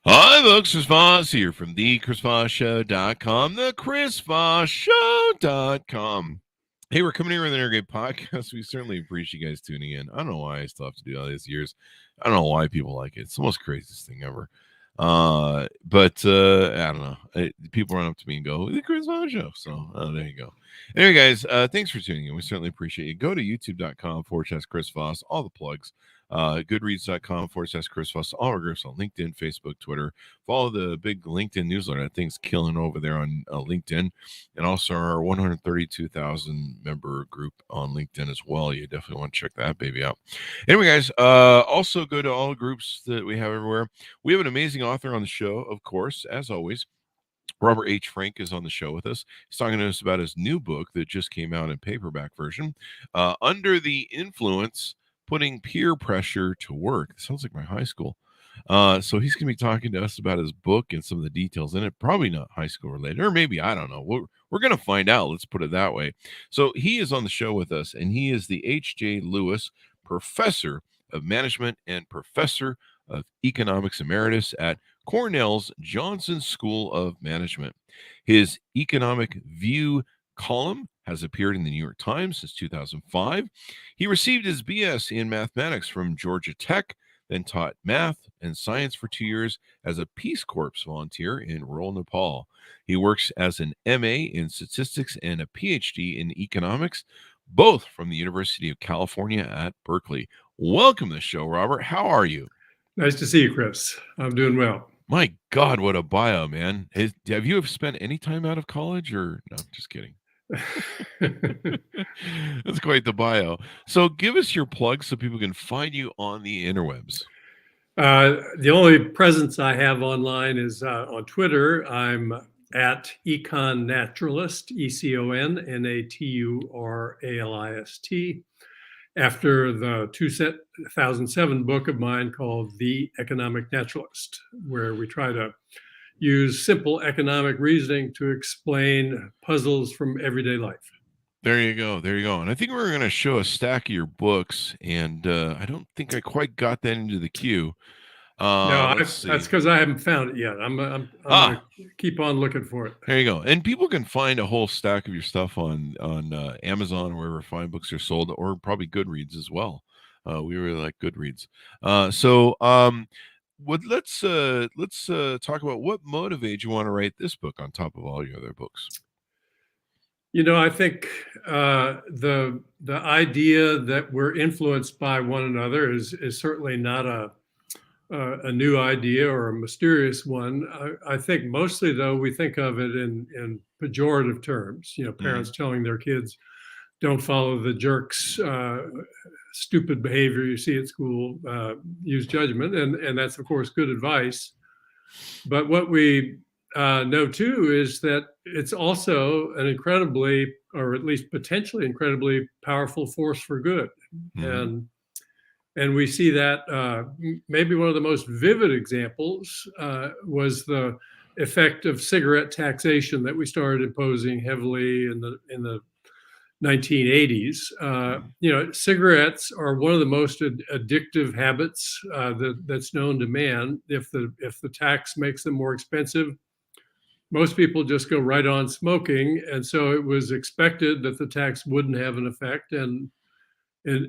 Hi, folks. Chris Voss here from the ChrisVossShow.com, the ChrisVossShow.com. Hey, we're coming here with an Intergate podcast. We certainly appreciate you guys tuning in. I don't know why I still have to do all these years. I don't know why people like it. It's the most craziest thing ever. But I don't know. People run up to me and go, the Chris Voss Show. So there you go. Anyway, guys, thanks for tuning in. We certainly appreciate you. Go to youtube.com/Chris Voss, all the plugs. Goodreads.com/Chris Voss, all our groups on LinkedIn, Facebook, Twitter. Follow the big LinkedIn newsletter. That thing's killing over there on LinkedIn, and also our 132,000 member group on LinkedIn as well. You definitely want to check that baby out. Anyway, guys, also go to all the groups that we have everywhere. We have an amazing author on the show, of course, as always. Robert H. Frank is on the show with us. He's talking to us about his new book that just came out in paperback version, Under the Influence, Putting Peer Pressure to Work. It sounds like my high school. So he's going to be talking to us about his book and some of the details in it. Probably not high school related, or maybe, I don't know. We're going to find out. Let's put it that way. So he is on the show with us, and he is the H.J. Lewis Professor of Management and Professor of Economics Emeritus at Cornell's Johnson School of Management. His Economic View column has appeared in the New York Times since 2005. He received his BS in mathematics from Georgia Tech, then taught math and science for 2 years as a Peace Corps volunteer in rural Nepal. He works as an MA in statistics and a PhD in economics, both from the University of California at Berkeley. Welcome to the show, Robert. How are you? Nice to see you, Chris. I'm doing well. My God, what a bio, man. Have you spent any time out of college or no? Just kidding. That's quite the bio. So give us your plug so people can find you on the interwebs. The only presence I have online is on Twitter. I'm at EconNaturalist, EconNaturalist, after the 2007 book of mine called The Economic Naturalist, where we try to use simple economic reasoning to explain puzzles from everyday life. There you go. There you go. And I think we're going to show a stack of your books, and I don't think I quite got that into the queue. No, that's because I haven't found it yet. I'm going to keep on looking for it. There you go. And people can find a whole stack of your stuff on Amazon or wherever fine books are sold, or probably Goodreads as well. We really like Goodreads. Let's talk about what motivated you want to write this book on top of all your other books. You know, I think the idea that we're influenced by one another is certainly not a new idea or a mysterious one. I think mostly, though, we think of it in pejorative terms. You know, parents telling their kids, "Don't follow the jerk's stupid behavior you see at school. Use judgment," and that's of course good advice. But what we know too is that it's also an incredibly, or at least potentially incredibly powerful force for good. And we see that maybe one of the most vivid examples was the effect of cigarette taxation that we started imposing heavily in the 1980s. You know, cigarettes are one of the most addictive habits that's known to man. If the tax makes them more expensive, most people just go right on smoking. And so it was expected that the tax wouldn't have an effect. And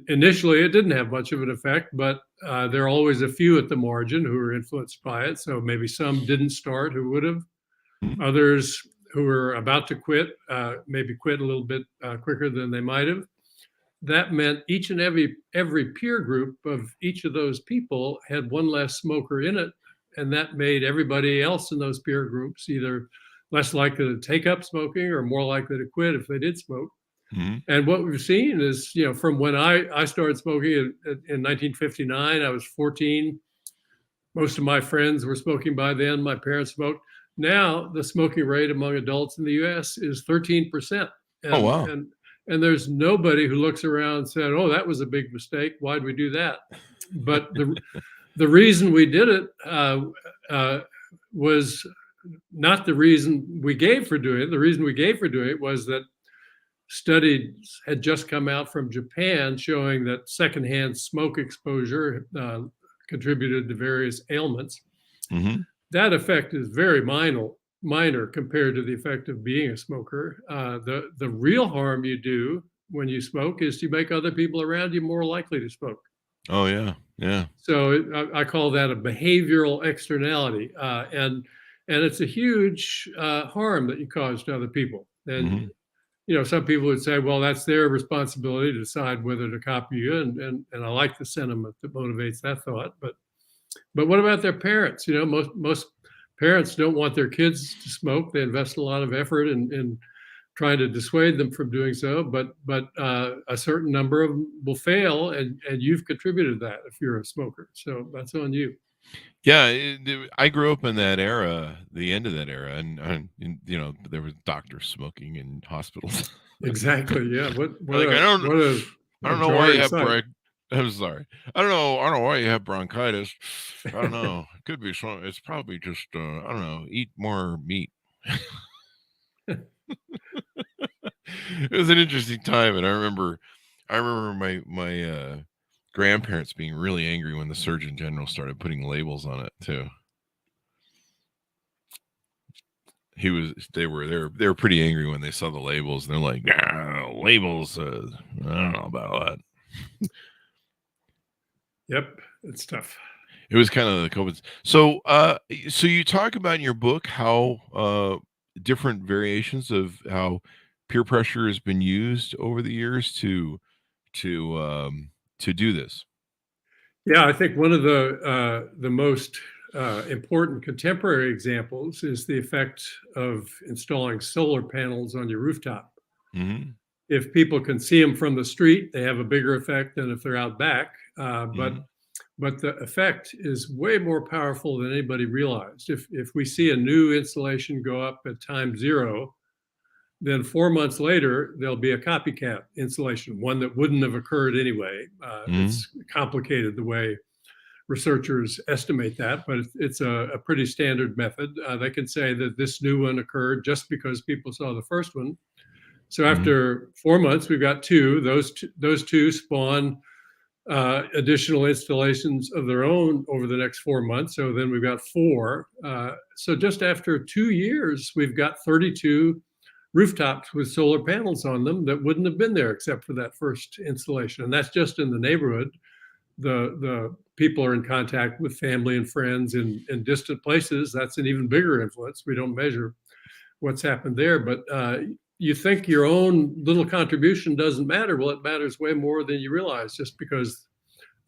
initially, it didn't have much of an effect, but there are always a few at the margin who are influenced by it. So maybe some didn't start who would have. Others who were about to quit maybe quit a little bit quicker than they might have. That meant each and every peer group of each of those people had one less smoker in it. And that made everybody else in those peer groups either less likely to take up smoking or more likely to quit if they did smoke. And what we've seen is, you know, from when I started smoking in 1959, I was 14. Most of my friends were smoking by then. My parents smoked. Now the smoking rate among adults in the U.S. is 13%. Oh, wow. And there's nobody who looks around and said, "Oh, that was a big mistake. Why'd we do that?" But the reason we did it was not the reason we gave for doing it. The reason we gave for doing it was that studies had just come out from Japan showing that secondhand smoke exposure contributed to various ailments. that effect is very minor compared to the effect of being a smoker. The real harm you do when you smoke is you make other people around you more likely to smoke. Oh yeah, yeah. So I call that a behavioral externality, and it's a huge harm that you cause to other people. And some people would say, well, that's their responsibility to decide whether to copy you, and I like the sentiment that motivates that thought. But what about their parents? Most parents don't want their kids to smoke. They invest a lot of effort in trying to dissuade them from doing so, but a certain number of them will fail, and you've contributed to that if you're a smoker. So that's on you. Yeah, I grew up in that era, the end of that era, and there was doctors smoking in hospitals. Exactly. Yeah. I don't know why you have I'm sorry. I don't know why you have bronchitis. I don't know. It could be something. It's probably just I don't know. Eat more meat. It was an interesting time, and I remember my grandparents being really angry when the Surgeon General started putting labels on it too. They were pretty angry when they saw the labels, and they're like, labels. I don't know about that. Yep, it's tough. It was kind of the COVID. So, so you talk about in your book how different variations of how peer pressure has been used over the years to do this. Yeah, I think one of the most important contemporary examples is the effect of installing solar panels on your rooftop. Mm-hmm. If people can see them from the street, they have a bigger effect than if they're out back. But the effect is way more powerful than anybody realized. If we see a new installation go up at time 0, then 4 months later, there'll be a copycat installation, one that wouldn't have occurred anyway. It's complicated the way researchers estimate that, but it's a pretty standard method. They can say that this new one occurred just because people saw the first one. So after 4 months, we've got 2. Those two spawn additional installations of their own over the next 4 months. So then we've got 4. So just after 2 years, we've got 32 rooftops with solar panels on them that wouldn't have been there except for that first installation. And that's just in the neighborhood. The people are in contact with family and friends in distant places. That's an even bigger influence. We don't measure what's happened there, but you think your own little contribution doesn't matter. Well, it matters way more than you realize, just because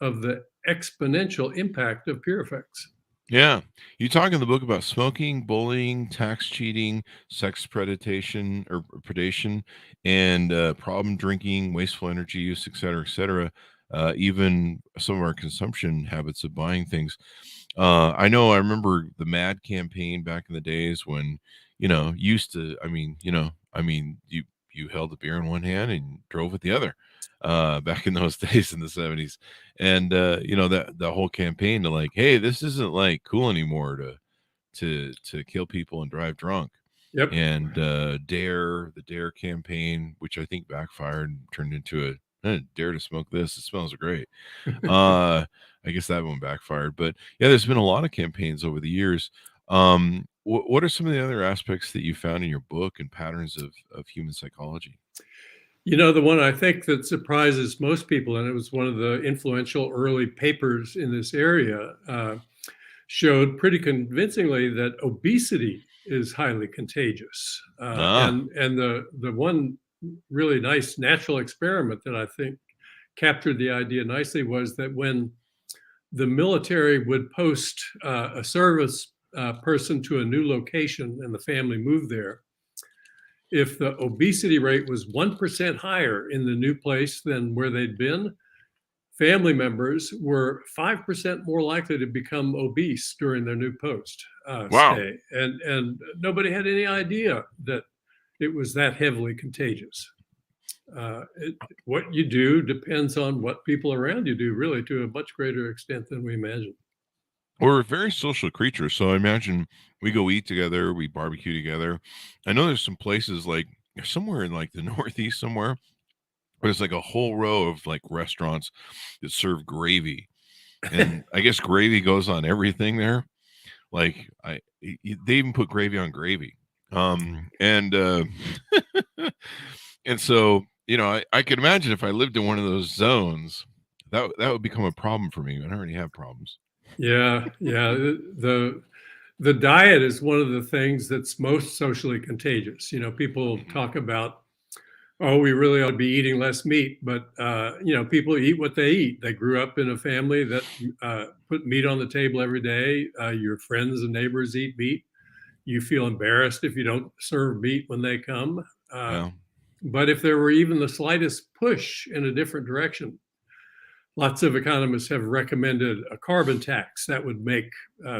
of the exponential impact of peer effects. Yeah. You talk in the book about smoking, bullying, tax cheating, sex predation, and problem drinking, wasteful energy use, et cetera, even some of our consumption habits of buying things. I remember the MAD campaign back in the days when, you held the beer in one hand and drove with the other, back in those days in the 70s. And, that the whole campaign to like, hey, this isn't like cool anymore to kill people and drive drunk. Yep. And the Dare campaign, which I think backfired and turned into a dare to smoke this. It smells great. I guess that one backfired. But yeah, there's been a lot of campaigns over the years. What are some of the other aspects that you found in your book and patterns of human psychology? The one I think that surprises most people, and it was one of the influential early papers in this area, showed pretty convincingly that obesity is highly contagious. And the one really nice natural experiment that I think captured the idea nicely was that when the military would post a service person to a new location and the family moved there, if the obesity rate was 1% higher in the new place than where they'd been, family members were 5% more likely to become obese during their new post stay. And nobody had any idea that it was that heavily contagious. What you do depends on what people around you do, really, to a much greater extent than we imagine. We're very social creatures, so I imagine we go eat together, we barbecue together. I know there's some places like somewhere in like the Northeast somewhere, where there's like a whole row of like restaurants that serve gravy, and I guess gravy goes on everything there. Like they even put gravy on gravy. And and so, I could imagine if I lived in one of those zones, that would become a problem for me. And I already have problems. Yeah, yeah. The diet is one of the things that's most socially contagious. People talk about, oh, we really ought to be eating less meat, but people eat what they eat. They grew up in a family that put meat on the table every day. Your friends and neighbors eat meat. You feel embarrassed if you don't serve meat when they come. Yeah. But if there were even the slightest push in a different direction, lots of economists have recommended a carbon tax that would make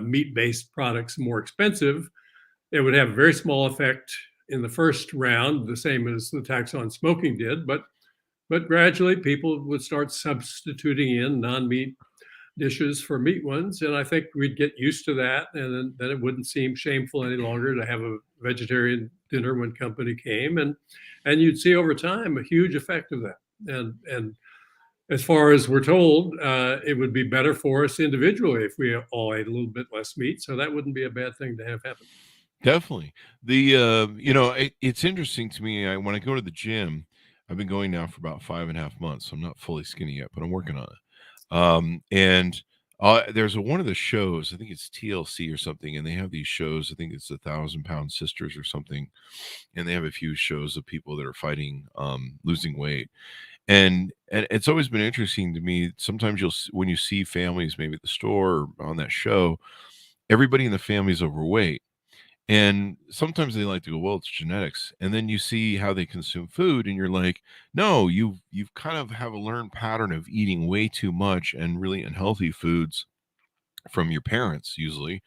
meat-based products more expensive. It would have a very small effect in the first round, the same as the tax on smoking did, but gradually people would start substituting in non-meat dishes for meat ones, and I think we'd get used to that, and then it wouldn't seem shameful any longer to have a vegetarian dinner when company came, and you'd see over time a huge effect of that. And as far as we're told, it would be better for us individually if we all ate a little bit less meat. So that wouldn't be a bad thing to have happen. Definitely. It's interesting to me. When I go to the gym, I've been going now for about 5.5 months. So I'm not fully skinny yet, but I'm working on it. And there's one of the shows, I think it's TLC or something, and they have these shows. I think it's 1,000-Pound Sisters or something, and they have a few shows of people that are fighting, losing weight. And it's always been interesting to me. Sometimes when you see families, maybe at the store or on that show, everybody in the family is overweight. And sometimes they like to go, well, it's genetics. And then you see how they consume food, and you're like, no, you've kind of have a learned pattern of eating way too much and really unhealthy foods from your parents usually.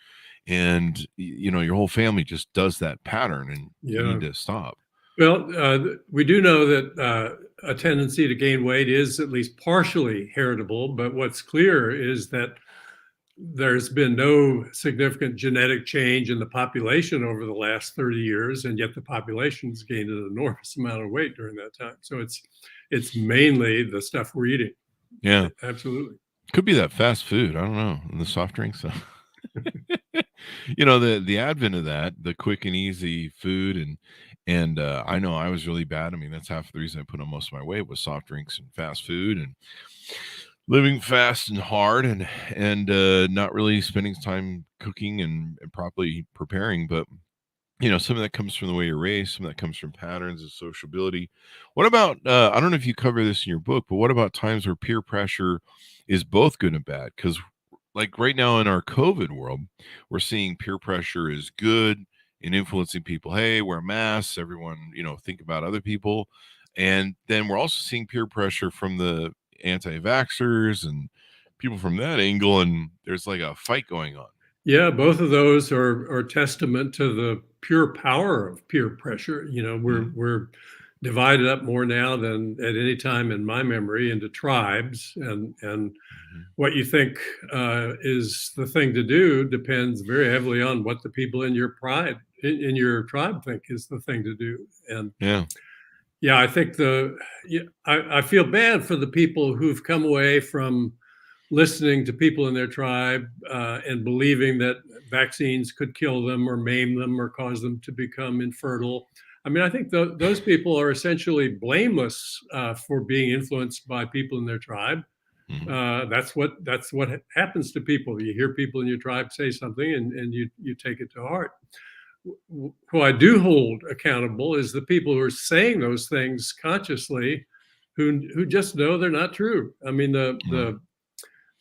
And your whole family just does that pattern, and you need to stop. Well, we do know that a tendency to gain weight is at least partially heritable, but what's clear is that there's been no significant genetic change in the population over the last 30 years, and yet the population's gained an enormous amount of weight during that time. So it's mainly the stuff we're eating. Yeah, absolutely. Could be that fast food. I don't know. And the soft drinks. The advent of that, the quick and easy food, and I know I was really bad. I mean, that's half the reason I put on most of my weight was soft drinks and fast food and living fast and hard, and not really spending time cooking and properly preparing. But some of that comes from the way you're raised, some of that comes from patterns of sociability. What about I don't know if you cover this in your book, but what about times where peer pressure is both good and bad? Because like right now in our COVID world, we're seeing peer pressure is good in influencing people. Hey, wear masks, everyone, think about other people. And then we're also seeing peer pressure from the anti-vaxxers and people from that angle. And there's like a fight going on. Yeah, both of those are testament to the pure power of peer pressure. We're divided up more now than at any time in my memory into tribes, and what you think is the thing to do depends very heavily on what the people in your in your tribe think is the thing to do. And yeah, I think I feel bad for the people who've come away from listening to people in their tribe and believing that vaccines could kill them or maim them or cause them to become infertile. I mean, I think those people are essentially blameless for being influenced by people in their tribe. That's what happens to people. You hear people in your tribe say something, and you take it to heart. Who I do hold accountable is the people who are saying those things consciously, who just know they're not true. I mean,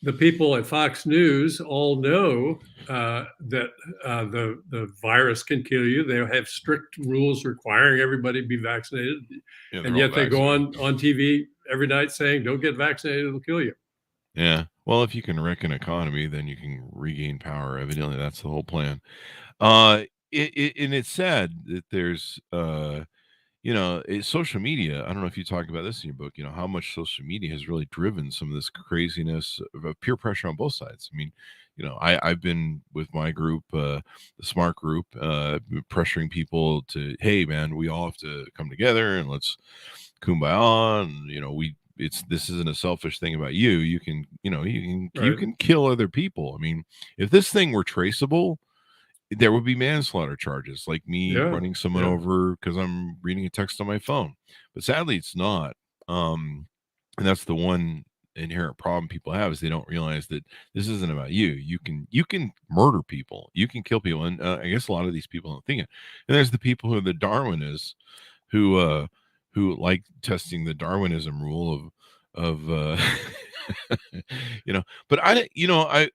the people at Fox News all know that the virus can kill you. They have strict rules requiring everybody to be vaccinated, and yet they go on TV every night saying, "Don't get vaccinated; it'll kill you." Yeah. Well, if you can wreck an economy, then you can regain power. Evidently, that's the whole plan. And it's sad that there's social media. I don't know if you talk about this in your book, how much social media has really driven some of this craziness of peer pressure on both sides. I mean, I've been with my group, the SMART group, pressuring people to, hey man, we all have to come together and let's kumbaya. And, this isn't a selfish thing about you. You can, you can kill other people. I mean, if this thing were traceable, there would be manslaughter charges, like me Yeah. running someone over because I'm reading a text on my phone. But sadly, it's not. And that's the one inherent problem people have, is they don't realize that this isn't about you. You can murder people, you can kill people, and I guess a lot of these people don't think it. And there's the people who are the Darwinists, who like testing the Darwinism rule of But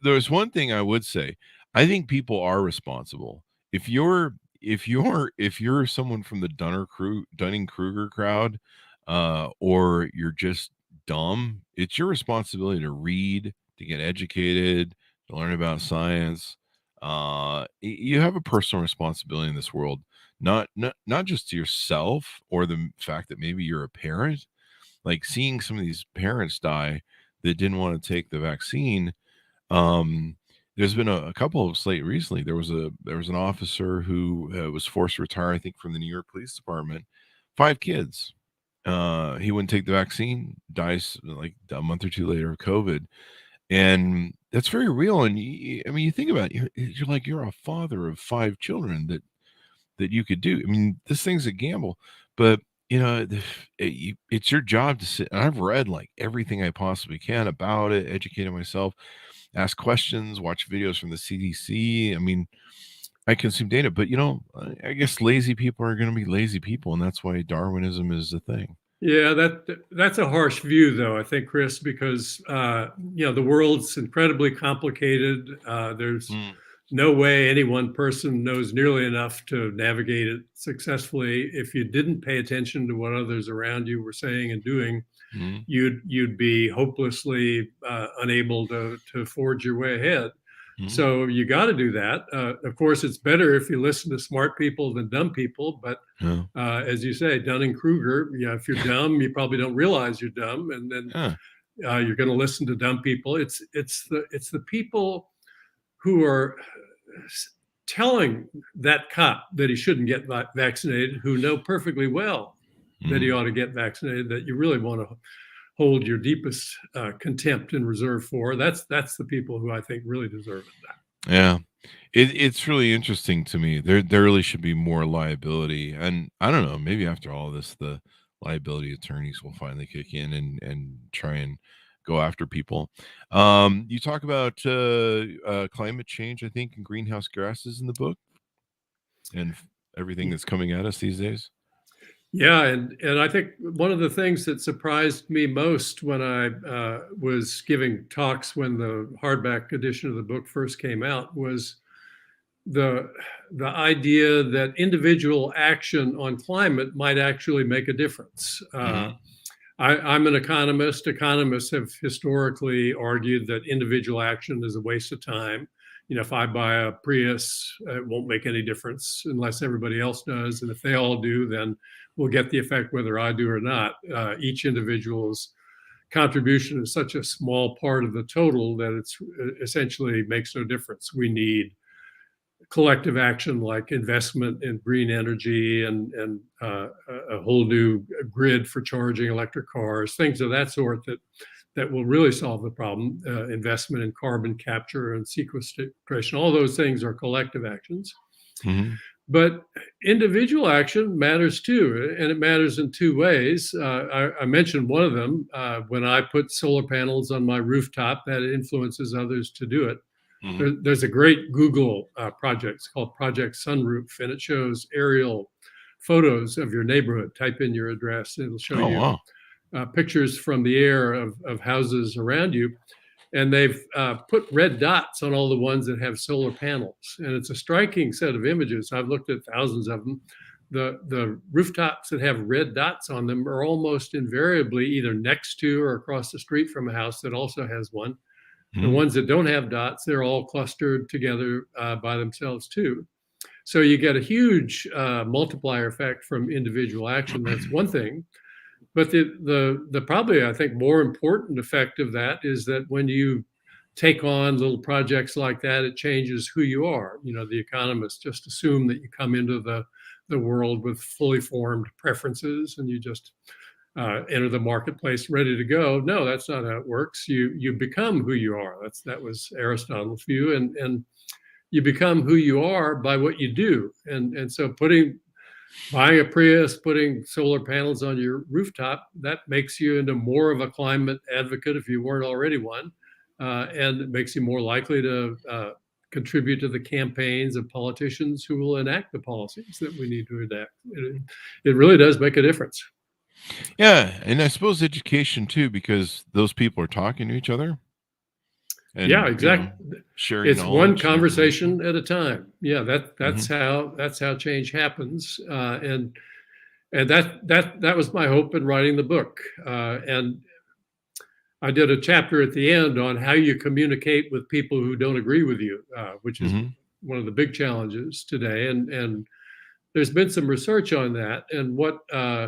there's one thing I would say. I think people are responsible. If you're someone from the Dunning-Kruger crowd, or you're just dumb, it's your responsibility to read, to get educated, to learn about science. You have a personal responsibility in this world, not just to yourself or the fact that maybe you're a parent. Like seeing some of these parents die that didn't want to take the vaccine. There's been a couple of slate recently. There was an officer who was forced to retire, I think, from the New York Police Department. 5 kids. He wouldn't take the vaccine, dies like a month or two later of COVID, and that's very real. And you think about it, you're a father of 5 children that you could do. I mean, this thing's a gamble, but it's your job to sit. And I've read like everything I possibly can about it, educated myself, ask questions, watch videos from the CDC. I mean, I consume data, but I guess lazy people are going to be lazy people, and that's why Darwinism is a thing. Yeah, that's a harsh view, though, I think, Chris, because the world's incredibly complicated. There's no way any one person knows nearly enough to navigate it successfully. If you didn't pay attention to what others around you were saying and doing, you'd be hopelessly unable to forge your way ahead. So you got to do that. Of course, it's better if you listen to smart people than dumb people. But as you say, Dunning-Kruger, if you're dumb, you probably don't realize you're dumb, and then you're going to listen to dumb people. It's the people who are telling that cop that he shouldn't get vaccinated, who know perfectly well that he ought to get vaccinated, that you really want to hold your deepest contempt and reserve for. That's the people who I think really deserve it. Yeah, it's really interesting to me. There really should be more liability, and I don't know. Maybe after all this, the liability attorneys will finally kick in and try and go after people. You talk about climate change, I think, and greenhouse gases in the book, and everything that's coming at us these days. Yeah, and I think one of the things that surprised me most when I was giving talks when the hardback edition of the book first came out was the idea that individual action on climate might actually make a difference. I'm an economist. Economists have historically argued that individual action is a waste of time. If I buy a Prius, it won't make any difference unless everybody else does. And if they all do, then we'll get the effect whether I do or not. Each individual's contribution is such a small part of the total that it's essentially makes no difference. We need collective action like investment in green energy and a whole new grid for charging electric cars, things of that sort that will really solve the problem. Investment in carbon capture and sequestration, all those things are collective actions. But individual action matters too, and it matters in 2 ways. I mentioned one of them. When I put solar panels on my rooftop, that influences others to do it. There's a great Google project. It's called Project Sunroof, and it shows aerial photos of your neighborhood. Type in your address, and it'll show you pictures from the air of houses around you. And they've put red dots on all the ones that have solar panels. And it's a striking set of images. I've looked at thousands of them. The rooftops that have red dots on them are almost invariably either next to or across the street from a house that also has one. The ones that don't have dots, they're all clustered together by themselves too. So you get a huge multiplier effect from individual action. That's one thing. But the probably, I think, more important effect of that is that when you take on little projects like that, it changes who you are. The economists just assume that you come into the world with fully formed preferences and you just enter the marketplace ready to go. No, that's not how it works. You become who you are. That was Aristotle's view. And you become who you are by what you do. And so buying a Prius, putting solar panels on your rooftop, that makes you into more of a climate advocate if you weren't already one. And it makes you more likely to contribute to the campaigns of politicians who will enact the policies that we need to enact. It really does make a difference. Yeah, and I suppose education too, because those people are talking to each other. And, Yeah, exactly. sharing It's one knowledge and conversation at a time. Yeah, that's Mhm. how change happens. And that was my hope in writing the book. And I did a chapter at the end on how you communicate with people who don't agree with you, which is Mhm. one of the big challenges today. And there's been some research on that. And what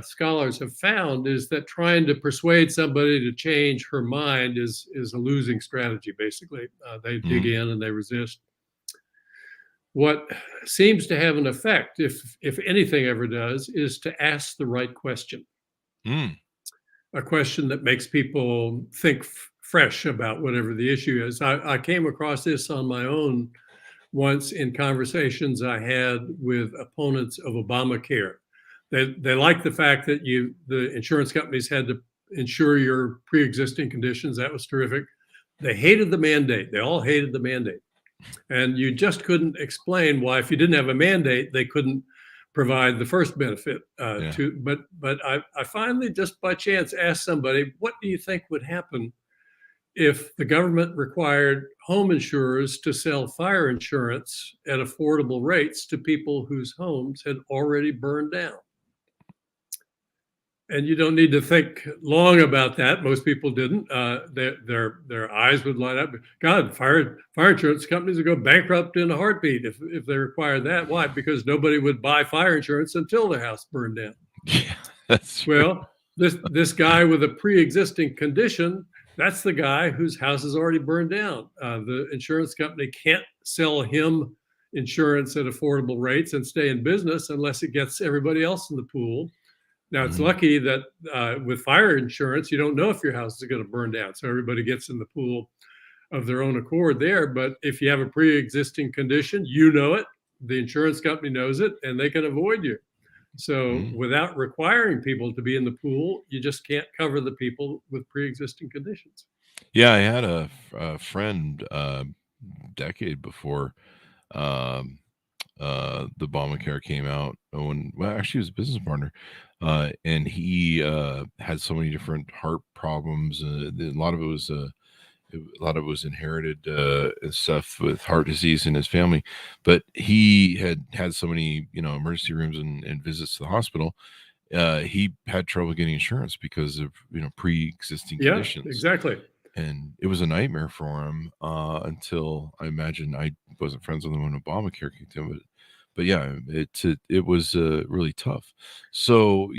scholars have found is that trying to persuade somebody to change her mind is a losing strategy. Basically, they dig Mhm. in and they resist. What seems to have an effect, if anything ever does, is to ask the right question. Mm. A question that makes people think fresh about whatever the issue is. I came across this on my own once in conversations I had with opponents of Obamacare. They like the fact that the insurance companies had to insure your pre-existing conditions. That was terrific. They hated the mandate. They all hated the mandate. And you just couldn't explain why, if you didn't have a mandate, they couldn't provide the first benefit Yeah. but I finally, just by chance, asked somebody, what do you think would happen if the government required home insurers to sell fire insurance at affordable rates to people whose homes had already burned down? And you don't need to think long about that. Most people didn't. Their eyes would light up. God, fire insurance companies would go bankrupt in a heartbeat if they required that. Why? Because nobody would buy fire insurance until the house burned down. Yeah, that's true. Well, this guy with a pre-existing condition, that's the guy whose house is already burned down. The insurance company can't sell him insurance at affordable rates and stay in business unless it gets everybody else in the pool. Now, it's Mhm. lucky that with fire insurance, you don't know if your house is going to burn down. So everybody gets in the pool of their own accord there. But if you have a pre-existing condition, you know it, the insurance company knows it, and they can avoid you. So Mhm. without requiring people to be in the pool, you just can't cover the people with pre-existing conditions. Yeah, I had a friend, decade before, um, the Obamacare came out, well, actually, he was a business partner, and he, had so many different heart problems, a lot of it was, a lot of it was inherited, and stuff with heart disease in his family, but he had so many, emergency rooms and visits to the hospital. He had trouble getting insurance because of, pre-existing Yeah, conditions, exactly. and it was a nightmare for him, until I imagine I wasn't friends with him when Obamacare kicked in, but yeah, it was, really tough. So,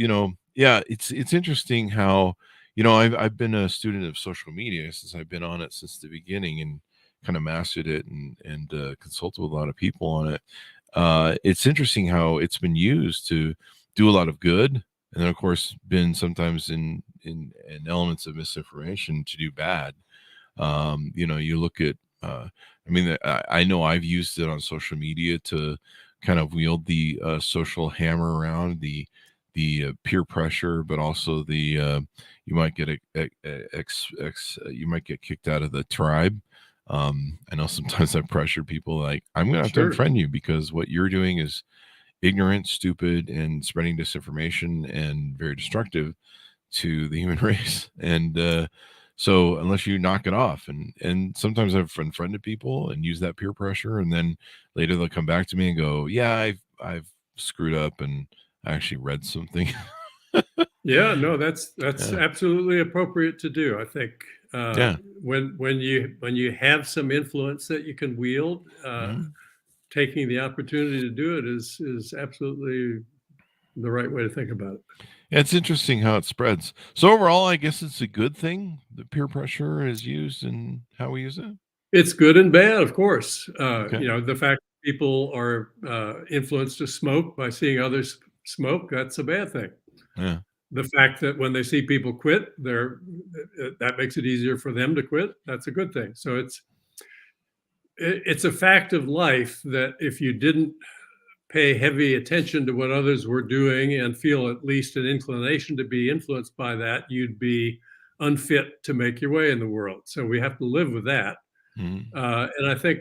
yeah, it's interesting how, I've been a student of social media since I've been on it since the beginning, and kind of mastered it, and consulted with a lot of people on it. It's interesting how it's been used to do a lot of good, and then of course been sometimes in elements of misinformation to do bad. You look at, I mean, I know I've used it on social media to kind of wield the, social hammer around the peer pressure, but also you might get you might get kicked out of the tribe. I know sometimes I pressure people, like, I'm gonna have to Sure. unfriend you because what you're doing is ignorant, stupid, and spreading disinformation and very destructive to the human race. And so unless you knock it off, and sometimes I've unfriended people and use that peer pressure, and then later they'll come back to me and go, yeah, I've screwed up, and I actually read something. Yeah, no, that's Yeah. absolutely appropriate to do. I think Yeah. when you have some influence that you can wield, Mhm. taking the opportunity to do it is absolutely the right way to think about it. Yeah, it's interesting how it spreads. So overall, I guess it's a good thing that peer pressure is used and how we use it. It's good and bad, of course. Okay. The fact that people are influenced to smoke by seeing others smoke, that's a bad thing. Yeah. The fact that when they see people quit, that makes it easier for them to quit. That's a good thing. So it's a fact of life that if you didn't pay heavy attention to what others were doing and feel at least an inclination to be influenced by that, you'd be unfit to make your way in the world. So we have to live with that. Mhm. And I think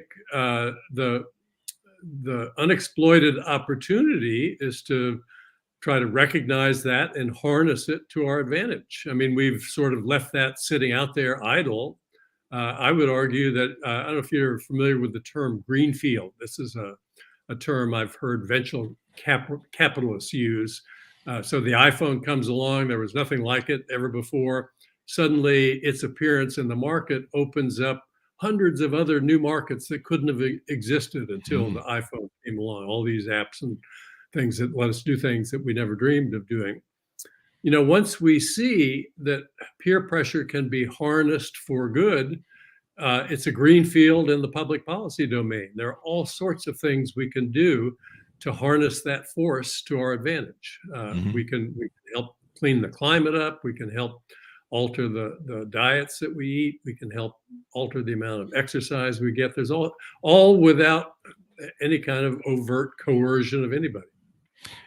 the unexploited opportunity is to try to recognize that and harness it to our advantage. I mean, we've sort of left that sitting out there idle. I would argue that I don't know if you're familiar with the term greenfield. This is a term I've heard venture capitalists use. So the iPhone comes along, there was nothing like it ever before. Suddenly, its appearance in the market opens up hundreds of other new markets that couldn't have existed until the iPhone came along. All these apps and things that let us do things that we never dreamed of doing. You know, once we see that peer pressure can be harnessed for good, it's a green field in the public policy domain. There are all sorts of things we can do to harness that force to our advantage. We can help clean the climate up. We can help alter the diets that we eat. We can help alter the amount of exercise we get. There's all without any kind of overt coercion of anybody.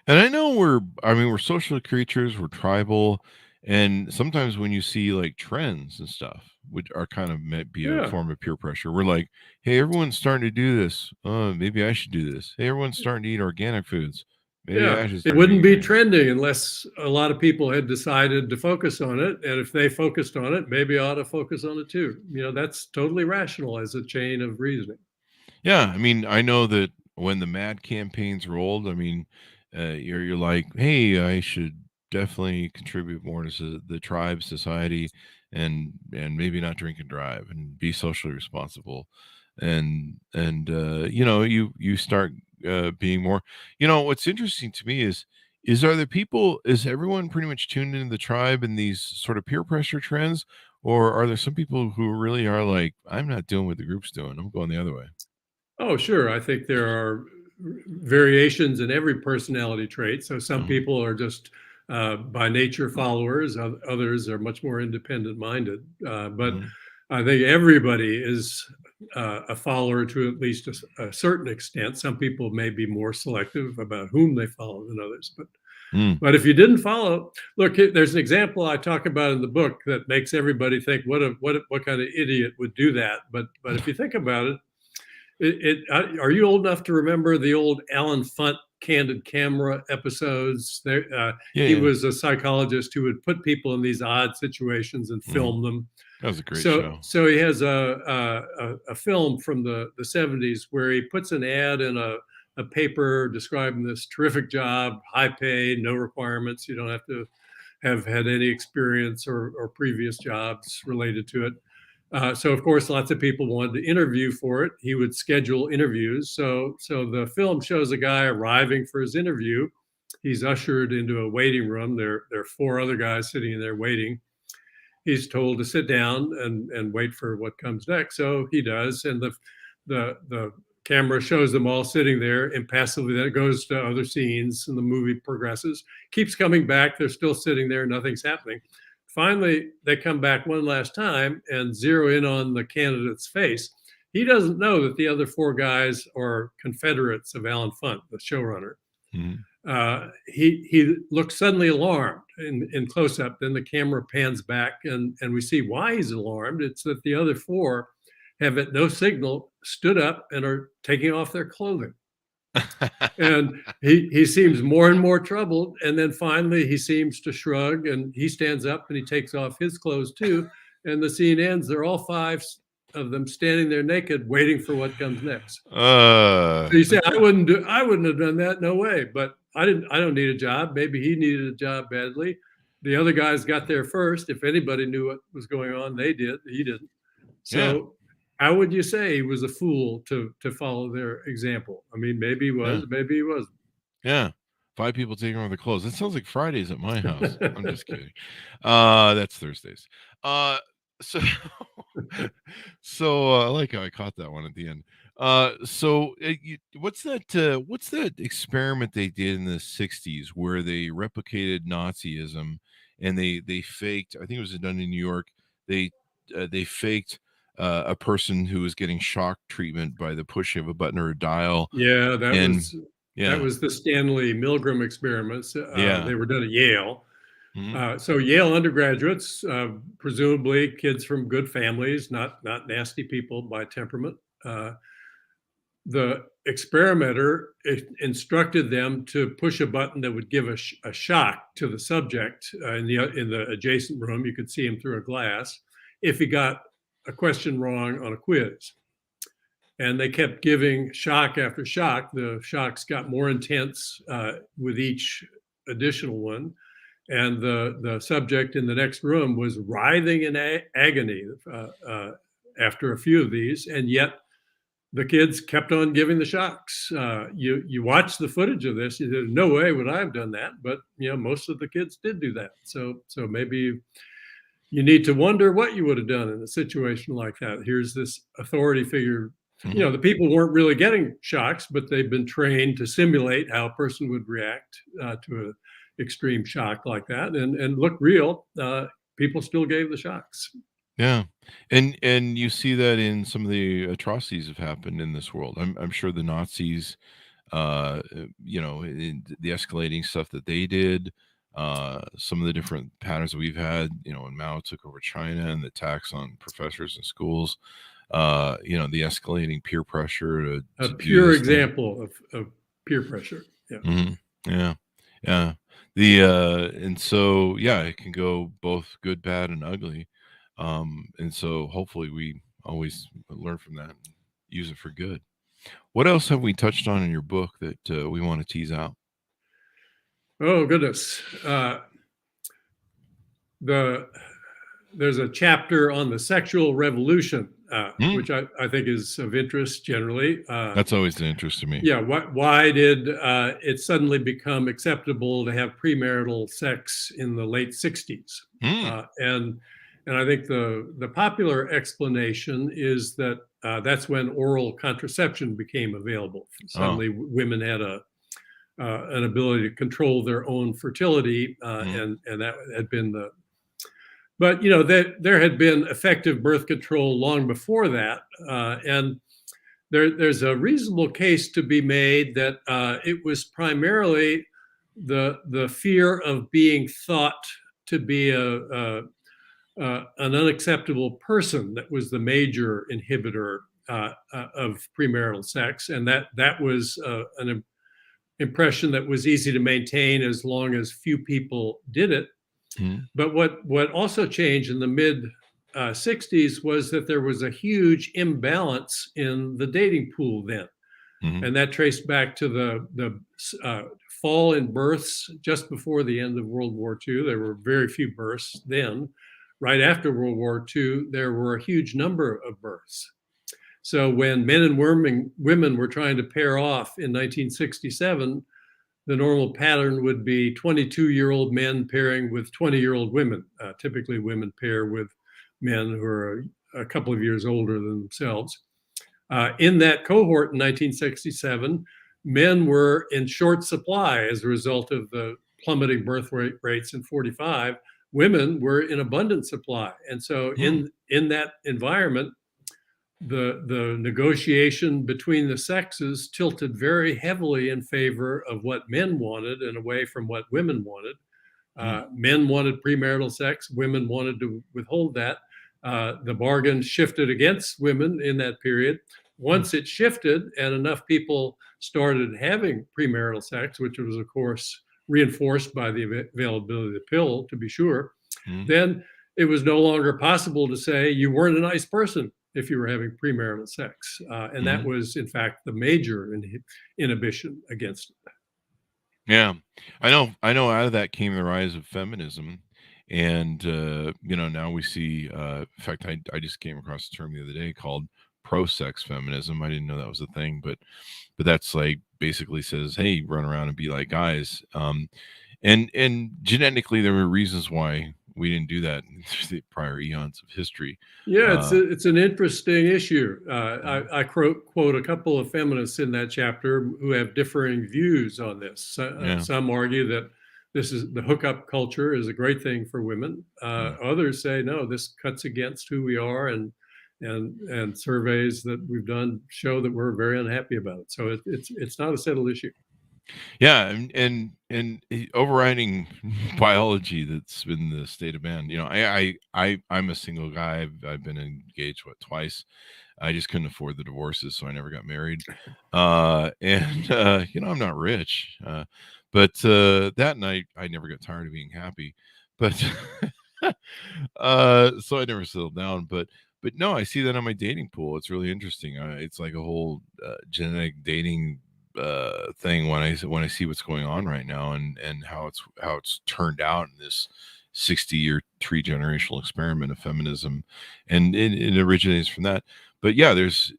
And I know we're social creatures, we're tribal, and sometimes when you see like trends and stuff, which are kind of might be a Yeah. form of peer pressure, we're like, hey, everyone's starting to do this. Maybe I should do this. Hey, everyone's starting to eat organic foods. Maybe I Yeah, should it start wouldn't eating be organic. trending unless a lot of people had decided to focus on it. And if they focused on it, maybe I ought to focus on it too. You know, that's totally rational as a chain of reasoning. Yeah, I mean, I know that when the MAD campaigns rolled, I mean, you're like, hey, I should definitely contribute more to the tribe society, and maybe not drink and drive, and be socially responsible, and you start being more. You know, what's interesting to me is are the people is everyone pretty much tuned into the tribe and these sort of peer pressure trends, or are there some people who really are like, I'm not doing what the group's doing, I'm going the other way? Oh, sure. I think there are variations in every personality trait. So some Mhm, people are just by nature followers, others are much more independent minded. But mhm. I think everybody is a follower to at least a certain extent. Some people may be more selective about whom they follow than others. Mm. But if you didn't follow, look, there's an example I talk about in the book that makes everybody think, what kind of idiot would do that? But if you think about it, are you old enough to remember the old Alan Funt candid camera episodes? Yeah, He yeah. was a psychologist who would put people in these odd situations and Mhm. film them. That was a great So, show. so he has a film from the 70s where he puts an ad in a paper describing this terrific job, high pay, no requirements. You don't have to have had any experience or previous jobs related to it. So of course, lots of people wanted to interview for it. He would schedule interviews. So the film shows a guy arriving for his interview. He's ushered into a waiting room. There are four other guys sitting in there waiting. He's told to sit down and wait for what comes next. So he does, and the camera shows them all sitting there impassively. Then it goes to other scenes, and the movie progresses. Keeps coming back. They're still sitting there. Nothing's happening. Finally, they come back one last time and zero in on the candidate's face. He doesn't know that the other four guys are Confederates of Alan Funt, the showrunner. Mhm. He looks suddenly alarmed in close up. Then the camera pans back, and we see why he's alarmed. It's that the other four have at no signal stood up and are taking off their clothing. And he seems more and more troubled. And then finally he seems to shrug, and he stands up and he takes off his clothes too. And the scene ends. They're all five of them standing there naked, waiting for what comes next. So you say That's I wouldn't have done that, no way. But I don't need a job. Maybe he needed a job badly. The other guys got there first. If anybody knew what was going on, they did. He didn't. yeah, So how would you say he was a fool to follow their example? I mean, maybe he yeah, was, maybe he wasn't. yeah. 5 people taking off their clothes. That sounds like Fridays at my house. I'm just kidding. That's Thursdays. Uh, so I like how I caught that one at the end. What's that experiment they did in the 60s where they replicated Nazism, and they faked, I think it was done in New York. They faked a person who was getting shock treatment by the pushing of a button or a dial. Yeah, And that was the Stanley Milgram experiments. Yeah. They were done at Yale. Mhm. So Yale undergraduates, presumably kids from good families, not nasty people by temperament. The experimenter instructed them to push a button that would give a shock to the subject in the adjacent room. You could see him through a glass if he got a question wrong on a quiz. And they kept giving shock after shock. The shocks got more intense with each additional one. And the subject in the next room was writhing in agony after a few of these. And yet the kids kept on giving the shocks. You watch the footage of this, you said, no way would I have done that. But most of the kids did do that. So maybe you need to wonder what you would have done in a situation like that. Here's this authority figure. Mhm. The people weren't really getting shocks, but they've been trained to simulate how a person would react to an extreme shock like that, and look real. People still gave the shocks. Yeah. And you see that in some of the atrocities have happened in this world. I'm sure the Nazis, in the escalating stuff that they did, some of the different patterns that we've had, when Mao took over China and the attacks on professors and schools, the escalating peer pressure to A do pure this thing. example of peer pressure. Yeah. Mhm. Yeah. Yeah. And so, yeah, it can go both good, bad, and ugly. And so hopefully we always learn from that and use it for good. What else have we touched on in your book that we want to tease out? Oh goodness. There's a chapter on the sexual revolution, which I think is of interest generally. That's always an interest to me. Yeah, why did it suddenly become acceptable to have premarital sex in the late 60s? And I think the popular explanation is that that's when oral contraception became available. Suddenly, women had an ability to control their own fertility, and that had been the. But there had been effective birth control long before that, and there's a reasonable case to be made that it was primarily the fear of being thought to be an unacceptable person that was the major inhibitor of premarital sex, and that was an impression that was easy to maintain as long as few people did it. But what also changed in the mid 60s was that there was a huge imbalance in the dating pool then. And that traced back to the fall in births just before the end of World War II. There were very few births then. Right after World War II, there were a huge number of births. So when men and women were trying to pair off in 1967, the normal pattern would be 22-year-old men pairing with 20-year-old women. Typically, women pair with men who are a couple of years older than themselves. In that cohort in 1967, men were in short supply as a result of the plummeting birth rates in 45. Women were in abundant supply. And so in that environment, the negotiation between the sexes tilted very heavily in favor of what men wanted and away from what women wanted. Men wanted premarital sex, women wanted to withhold that. The bargain shifted against women in that period. Once it shifted and enough people started having premarital sex, which was, of course, reinforced by the availability of the pill, to be sure, then it was no longer possible to say you weren't a nice person if you were having premarital sex. And that was, in fact, the major inhibition against it. Yeah, I know. Out of that came the rise of feminism, and now we see. In fact, I just came across a term the other day called pro-sex feminism. I didn't know that was a thing, but that's like basically says, hey, run around and be like guys. And genetically, there were reasons why we didn't do that in the prior eons of history. Yeah, it's an interesting issue. I quote a couple of feminists in that chapter who have differing views on this. Some argue that the hookup culture is a great thing for women. Others say, no, this cuts against who we are and and surveys that we've done show that we're very unhappy about it. So it's not a settled issue. Yeah, and overriding biology that's been the state of man. I'm a single guy. I've been engaged twice. I just couldn't afford the divorces, so I never got married. And I'm not rich, but that night I never got tired of being happy. But so I never settled down. But no, I see that on my dating pool. It's really interesting. It's like a whole genetic dating thing when I see what's going on right now and how it's turned out in this 60-year 3-generational experiment of feminism, and it originates from that. But yeah, there's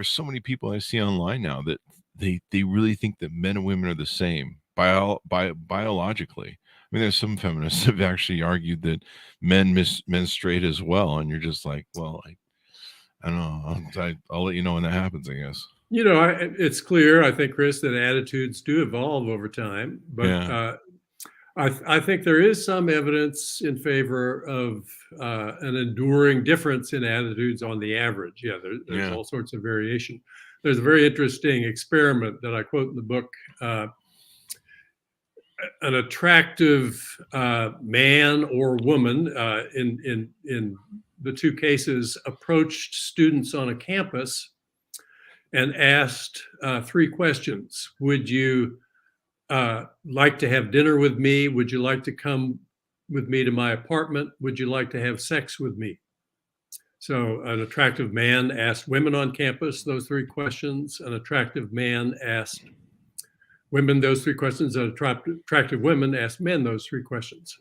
so many people I see online now that they really think that men and women are the same biologically. I mean, there's some feminists have actually argued that men menstruate as well, and you're just like, well, I don't know. I'll let you know when that happens, I guess. It's clear, I think, Chris, that attitudes do evolve over time, but Yeah. I think there is some evidence in favor of an enduring difference in attitudes on the average. Yeah, there's all sorts of variation. There's a very interesting experiment that I quote in the book. An attractive man or woman in the two cases approached students on a campus and asked 3 questions. Would you like to have dinner with me? Would you like to come with me to my apartment? Would you like to have sex with me? So an attractive man asked women on campus those 3 questions. An attractive man asked women those 3 questions. An attractive women asked men those 3 questions.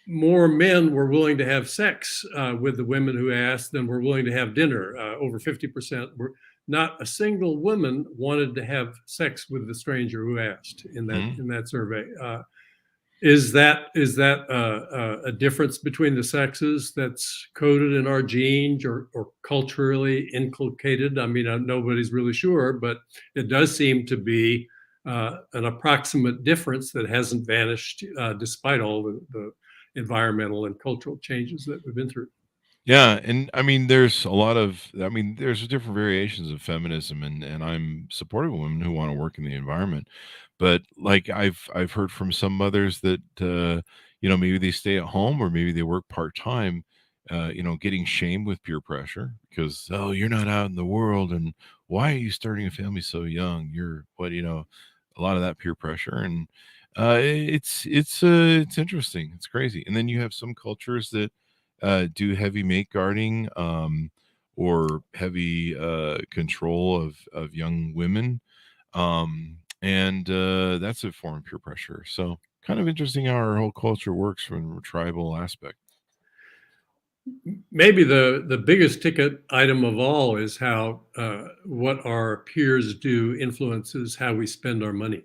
More men were willing to have sex with the women who asked than were willing to have dinner. Over 50% were. Not a single woman wanted to have sex with the stranger who asked in that survey. Is that a difference between the sexes that's coded in our genes or culturally inculcated? I mean, nobody's really sure, but it does seem to be an approximate difference that hasn't vanished despite all the environmental and cultural changes that we've been through. Yeah, and I mean, there's different variations of feminism, and I'm supportive of women who want to work in the environment. But like I've heard from some mothers that maybe they stay at home or maybe they work part-time, getting shamed with peer pressure because, oh, you're not out in the world, and why are you starting a family so young? You're a lot of that peer pressure, and it's interesting. It's crazy. And then you have some cultures that do heavy mate guarding, or heavy control of young women, and that's a form of peer pressure. So kind of interesting how our whole culture works from a tribal aspect. Maybe the biggest ticket item of all is how what our peers do influences how we spend our money.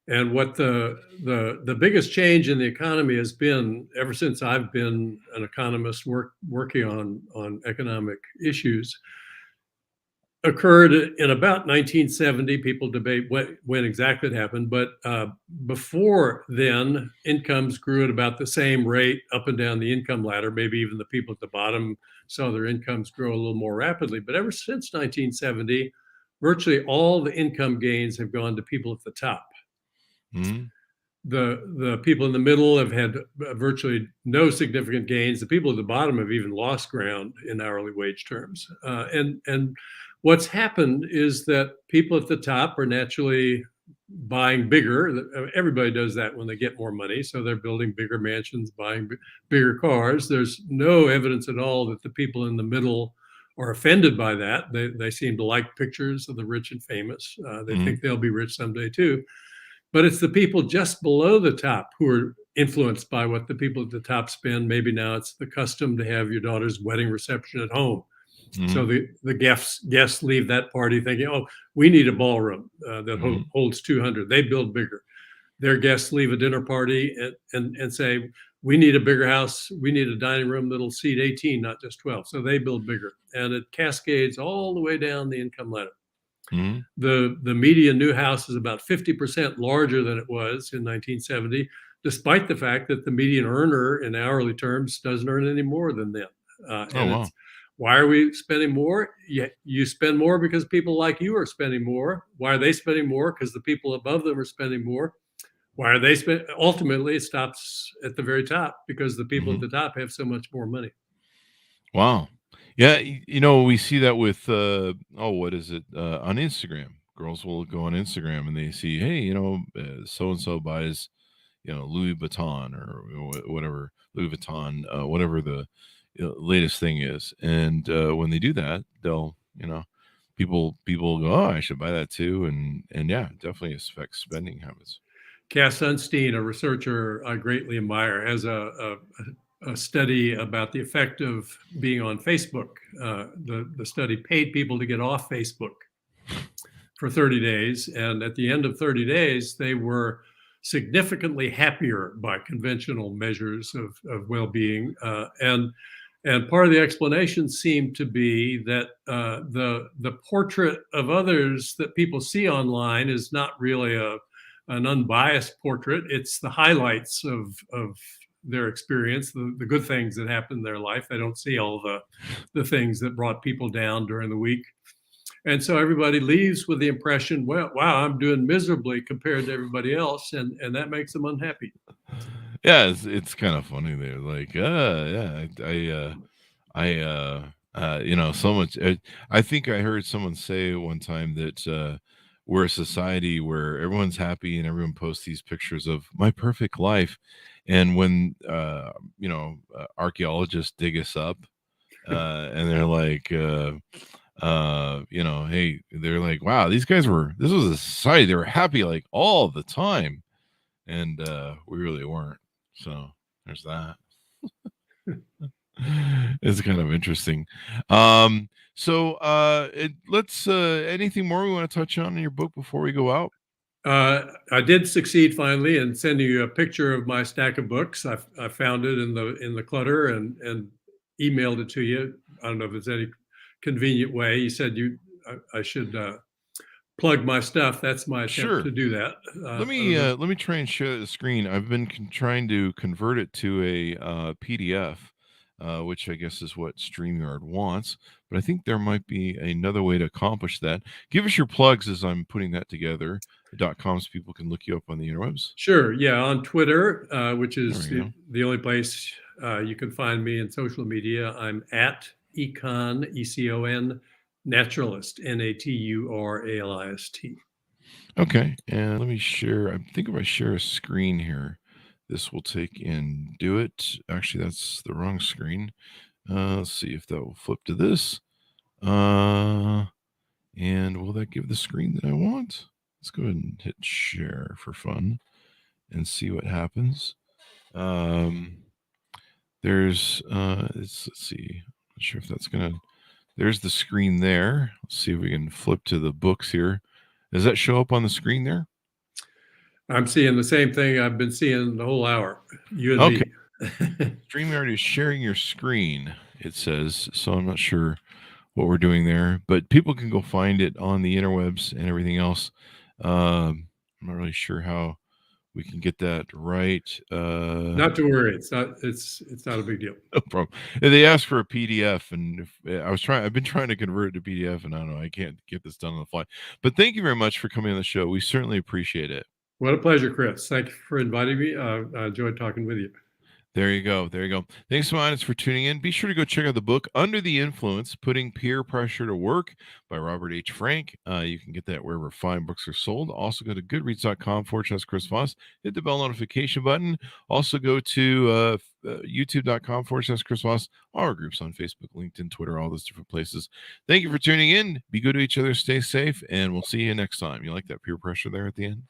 And what the biggest change in the economy has been ever since I've been an economist working on economic issues occurred in about 1970. People debate when exactly it happened, but before then, incomes grew at about the same rate up and down the income ladder. Maybe even the people at the bottom saw their incomes grow a little more rapidly. But ever since 1970, virtually all the income gains have gone to people at the top. Mm-hmm. The people in the middle have had virtually no significant gains. The people at the bottom have even lost ground in hourly wage terms. And what's happened is that people at the top are naturally buying bigger. Everybody does that when they get more money. So they're building bigger mansions, buying bigger cars. There's no evidence at all that the people in the middle are offended by that. They seem to like pictures of the rich and famous. They think they'll be rich someday too. But it's the people just below the top who are influenced by what the people at the top spend. Maybe now it's the custom to have your daughter's wedding reception at home. Mm-hmm. So the guests leave that party thinking, oh, we need a ballroom that holds 200. They build bigger. Their guests leave a dinner party and say, we need a bigger house. We need a dining room that'll seat 18, not just 12. So they build bigger. And it cascades all the way down the income ladder. Mm-hmm. The median new house is about 50% larger than it was in 1970, despite the fact that the median earner in hourly terms doesn't earn any more than them. And wow. it's, why are we spending more? You spend more because people like you are spending more. Why are they spending more? Because the people above them are spending more. Why are they spending? Ultimately, it stops at the very top because the people at the top have so much more money. Wow. Yeah, we see that with what is it? On Instagram. Girls will go on Instagram and they see, hey, so and so buys, Louis Vuitton or whatever, Louis Vuitton, whatever the latest thing is. And when they do that, they'll, people go, oh, I should buy that too. And yeah, it definitely affects spending habits. Cass Sunstein, a researcher I greatly admire, has a study about the effect of being on Facebook. The study paid people to get off Facebook for 30 days. And at the end of 30 days, they were significantly happier by conventional measures of well-being. And part of the explanation seemed to be that the portrait of others that people see online is not really an unbiased portrait. It's the highlights of their experience, the good things that happened in their life. They don't see all the things that brought people down during the week. And so everybody leaves with the impression, well, wow, I'm doing miserably compared to everybody else. And that makes them unhappy. Yeah, it's kind of funny. They're like, so much. I think I heard someone say one time that we're a society where everyone's happy and everyone posts these pictures of my perfect life. And when, archaeologists dig us up and they're like, hey, they're like, wow, this was a society. They were happy like all the time. And we really weren't. So there's that. It's kind of interesting. Let's anything more we want to touch on in your book before we go out? I did succeed finally in sending you a picture of my stack of books. I found it in the clutter and emailed it to you. I don't know if there's any convenient way. You said I should plug my stuff. That's my attempt to do that. Let me try and share the screen. I've been trying to convert it to a PDF, which I guess is what StreamYard wants. But I think there might be another way to accomplish that. Give us your plugs as I'm putting that together. .com so people can look you up on the interwebs. Sure. Yeah, on Twitter, which is the only place you can find me in social media. I'm at Econ, ECON, Naturalist, NATURALIST. Okay, and let me share. I think if I share a screen here, this will take and do it. Actually, that's the wrong screen. Let's see if that will flip to this. And will that give the screen that I want? Let's go ahead and hit share for fun and see what happens. Let's see. Not sure if that's gonna. There's the screen there. Let's see if we can flip to the books here. Does that show up on the screen there? I'm seeing the same thing I've been seeing the whole hour. You and me. StreamYard is sharing your screen, it says. So I'm not sure what we're doing there, but people can go find it on the interwebs and everything else. I'm not really sure how we can get that right. Not to worry. It's not a big deal. No problem. They asked for a PDF, and I've been trying to convert it to PDF, and I don't know, I can't get this done on the fly. But thank you very much for coming on the show. We certainly appreciate it. What a pleasure, Chris. Thank you for inviting me. I enjoyed talking with you. There you go. Thanks so much for tuning in. Be sure to go check out the book, Under the Influence, Putting Peer Pressure to Work by Robert H. Frank. You can get that wherever fine books are sold. Also go to goodreads.com/Chris Voss. Hit the bell notification button. Also go to youtube.com/Chris Voss. All our groups on Facebook, LinkedIn, Twitter, all those different places. Thank you for tuning in. Be good to each other. Stay safe. And we'll see you next time. You like that peer pressure there at the end?